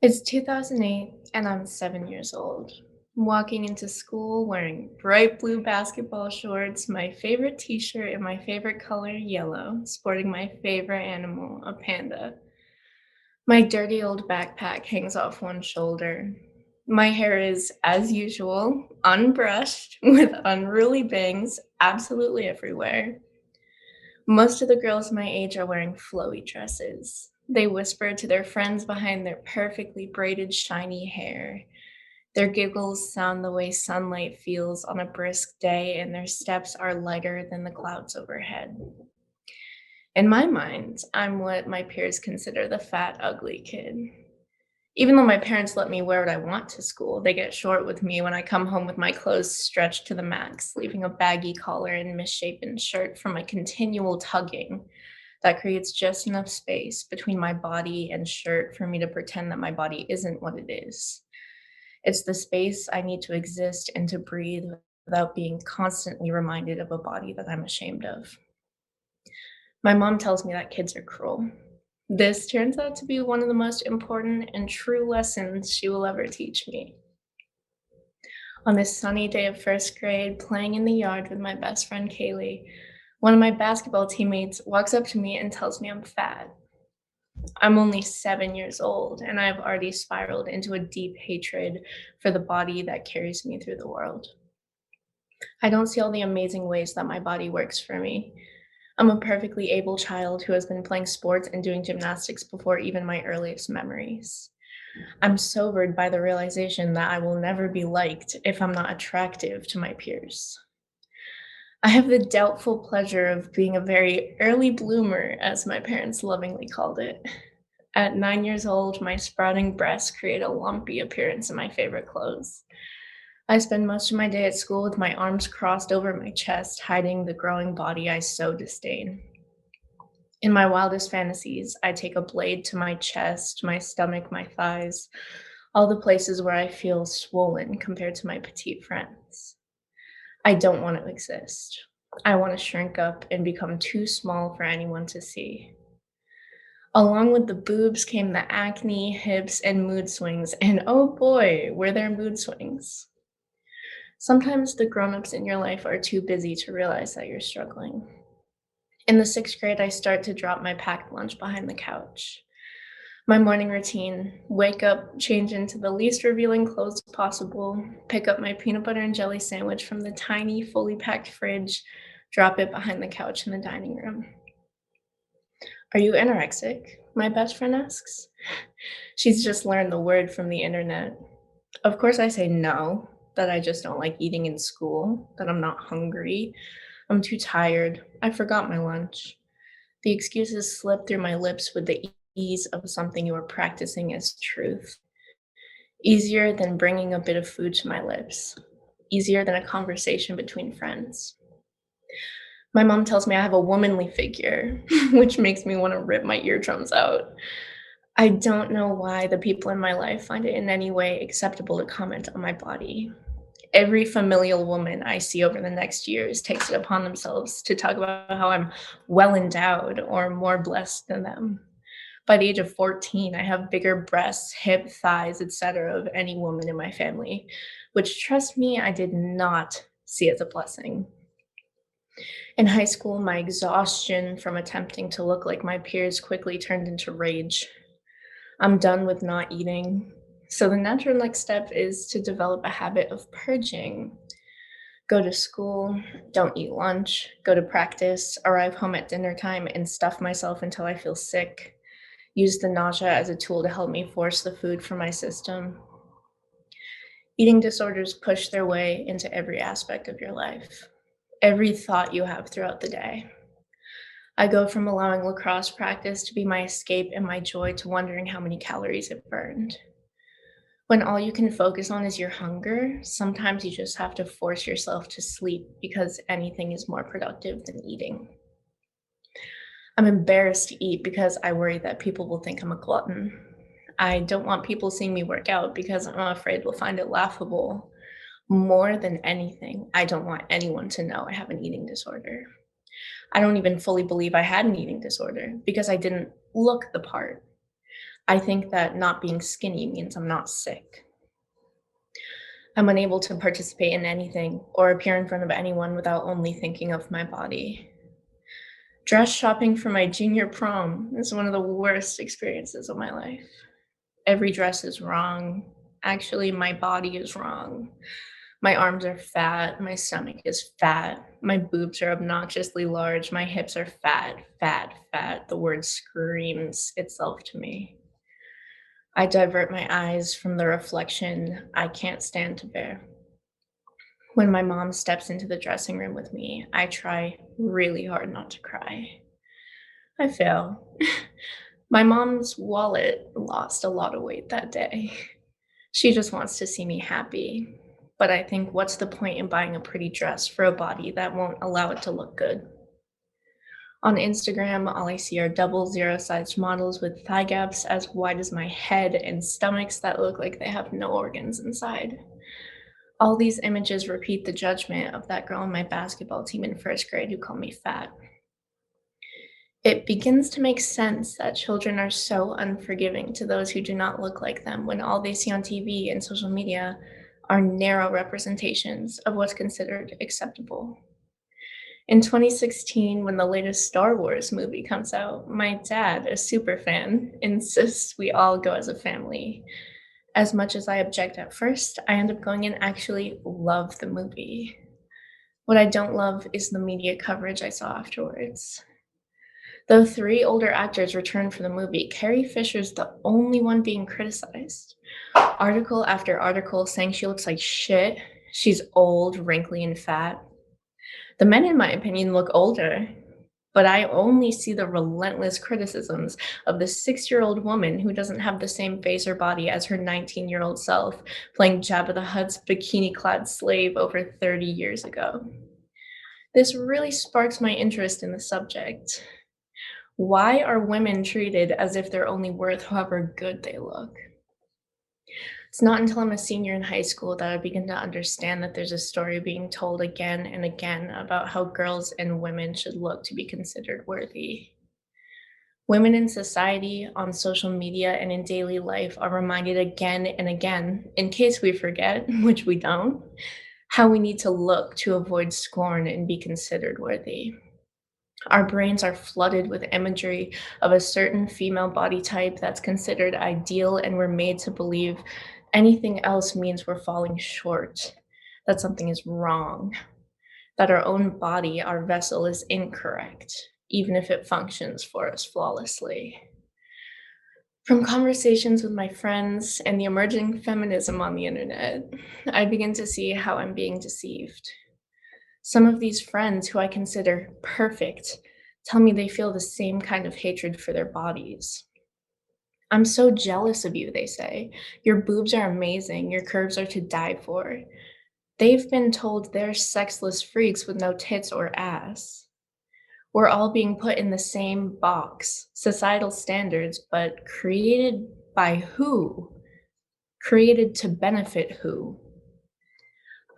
It's 2008 and I'm 7 years old. I'm walking into school wearing bright blue basketball shorts, my favorite t-shirt in my favorite color, yellow, sporting my favorite animal, a panda. My dirty old backpack hangs off one shoulder. My hair is, as usual, unbrushed with unruly bangs absolutely everywhere. Most of the girls my age are wearing flowy dresses. They whisper to their friends behind their perfectly braided, shiny hair. Their giggles sound the way sunlight feels on a brisk day, and their steps are lighter than the clouds overhead. In my mind, I'm what my peers consider the fat, ugly kid. Even though my parents let me wear what I want to school, they get short with me when I come home with my clothes stretched to the max, leaving a baggy collar and misshapen shirt from my continual tugging that creates just enough space between my body and shirt for me to pretend that my body isn't what it is. It's the space I need to exist and to breathe without being constantly reminded of a body that I'm ashamed of. My mom tells me that kids are cruel. This turns out to be one of the most important and true lessons she will ever teach me. On this sunny day of first grade, playing in the yard with my best friend Kaylee, one of my basketball teammates walks up to me and tells me I'm fat. I'm only 7 years old, and I've already spiraled into a deep hatred for the body that carries me through the world. I don't see all the amazing ways that my body works for me. I'm a perfectly able child who has been playing sports and doing gymnastics before even my earliest memories. I'm sobered by the realization that I will never be liked if I'm not attractive to my peers. I have the doubtful pleasure of being a very early bloomer, as my parents lovingly called it. At 9 years old, my sprouting breasts create a lumpy appearance in my favorite clothes. I spend most of my day at school with my arms crossed over my chest, hiding the growing body I so disdain. In my wildest fantasies, I take a blade to my chest, my stomach, my thighs, all the places where I feel swollen compared to my petite friends. I don't want to exist. I want to shrink up and become too small for anyone to see. Along with the boobs came the acne, hips, and mood swings, and oh boy, were there mood swings. Sometimes the grown-ups in your life are too busy to realize that you're struggling. In the sixth grade, I start to drop my packed lunch behind the couch. My morning routine: wake up, change into the least revealing clothes possible, pick up my peanut butter and jelly sandwich from the tiny, fully packed fridge, drop it behind the couch in the dining room. Are you anorexic? My best friend asks. She's just learned the word from the internet. Of course, I say no, that I just don't like eating in school, that I'm not hungry, I'm too tired, I forgot my lunch. The excuses slip through my lips with the ease of something you are practicing as truth. Easier than bringing a bit of food to my lips. Easier than a conversation between friends. My mom tells me I have a womanly figure, which makes me want to rip my eardrums out. I don't know why the people in my life find it in any way acceptable to comment on my body. Every familial woman I see over the next years takes it upon themselves to talk about how I'm well endowed or more blessed than them. By the age of 14, I have bigger breasts, hip, thighs, etc. of any woman in my family, which, trust me, I did not see as a blessing. In high school, my exhaustion from attempting to look like my peers quickly turned into rage. I'm done with not eating. So the natural next step is to develop a habit of purging. Go to school, don't eat lunch, go to practice, arrive home at dinner time, and stuff myself until I feel sick. Use the nausea as a tool to help me force the food from my system. Eating disorders push their way into every aspect of your life, every thought you have throughout the day. I go from allowing lacrosse practice to be my escape and my joy to wondering how many calories it burned. When all you can focus on is your hunger, sometimes you just have to force yourself to sleep because anything is more productive than eating. I'm embarrassed to eat because I worry that people will think I'm a glutton. I don't want people seeing me work out because I'm afraid they'll find it laughable. More than anything, I don't want anyone to know I have an eating disorder. I don't even fully believe I had an eating disorder because I didn't look the part. I think that not being skinny means I'm not sick. I'm unable to participate in anything or appear in front of anyone without only thinking of my body. Dress shopping for my junior prom is one of the worst experiences of my life. Every dress is wrong. Actually, my body is wrong. My arms are fat. My stomach is fat. My boobs are obnoxiously large. My hips are fat, fat, fat. The word screams itself to me. I divert my eyes from the reflection I can't stand to bear. When my mom steps into the dressing room with me, I try really hard not to cry. I fail. My mom's wallet lost a lot of weight that day. She just wants to see me happy. But I think, what's the point in buying a pretty dress for a body that won't allow it to look good? On Instagram, all I see are double zero sized models with thigh gaps as wide as my head and stomachs that look like they have no organs inside. All these images repeat the judgment of that girl on my basketball team in first grade who called me fat. It begins to make sense that children are so unforgiving to those who do not look like them when all they see on TV and social media are narrow representations of what's considered acceptable. In 2016, when the latest Star Wars movie comes out, my dad, a super fan, insists we all go as a family. As much as I object at first, I end up going and actually love the movie. What I don't love is the media coverage I saw afterwards. Though three older actors returned for the movie, Carrie Fisher's the only one being criticized. Article after article saying she looks like shit, she's old, wrinkly, and fat. The men, in my opinion, look older, but I only see the relentless criticisms of the 6-year-old woman who doesn't have the same face or body as her 19-year-old self, playing Jabba the Hutt's bikini-clad slave over 30 years ago. This really sparks my interest in the subject. Why are women treated as if they're only worth however good they look? It's not until I'm a senior in high school that I begin to understand that there's a story being told again and again about how girls and women should look to be considered worthy. Women in society, on social media, and in daily life are reminded again and again, in case we forget, which we don't, how we need to look to avoid scorn and be considered worthy. Our brains are flooded with imagery of a certain female body type that's considered ideal, and we're made to believe anything else means we're falling short, that something is wrong, that our own body, our vessel, is incorrect, even if it functions for us flawlessly. From conversations with my friends and the emerging feminism on the internet, I begin to see how I'm being deceived. Some of these friends who I consider perfect tell me they feel the same kind of hatred for their bodies. I'm so jealous of you, they say. Your boobs are amazing. Your curves are to die for. They've been told they're sexless freaks with no tits or ass. We're all being put in the same box, societal standards, but created by who? Created to benefit who?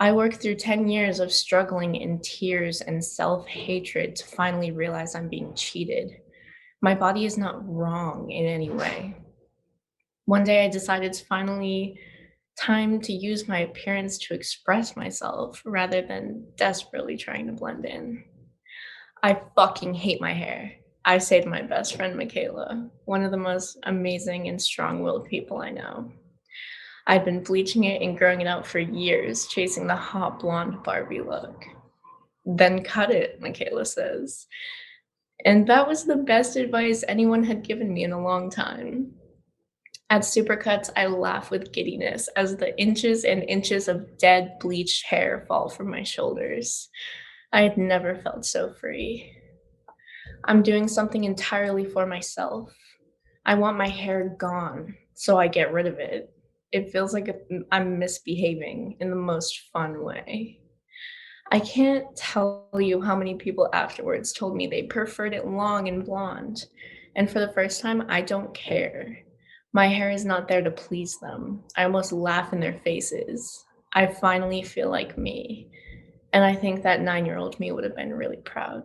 I worked through 10 years of struggling in tears and self hatred to finally realize I'm being cheated. My body is not wrong in any way. One day I decided it's finally time to use my appearance to express myself rather than desperately trying to blend in. I fucking hate my hair. I say to my best friend Michaela, one of the most amazing and strong willed people I know. I'd been bleaching it and growing it out for years, chasing the hot blonde Barbie look. Then cut it, Michaela says. And that was the best advice anyone had given me in a long time. At Supercuts, I laugh with giddiness as the inches and inches of dead, bleached hair fall from my shoulders. I had never felt so free. I'm doing something entirely for myself. I want my hair gone, so I get rid of it. It feels like I'm misbehaving in the most fun way. I can't tell you how many people afterwards told me they preferred it long and blonde. And for the first time, I don't care. My hair is not there to please them. I almost laugh in their faces. I finally feel like me. And I think that 9-year-old me would have been really proud.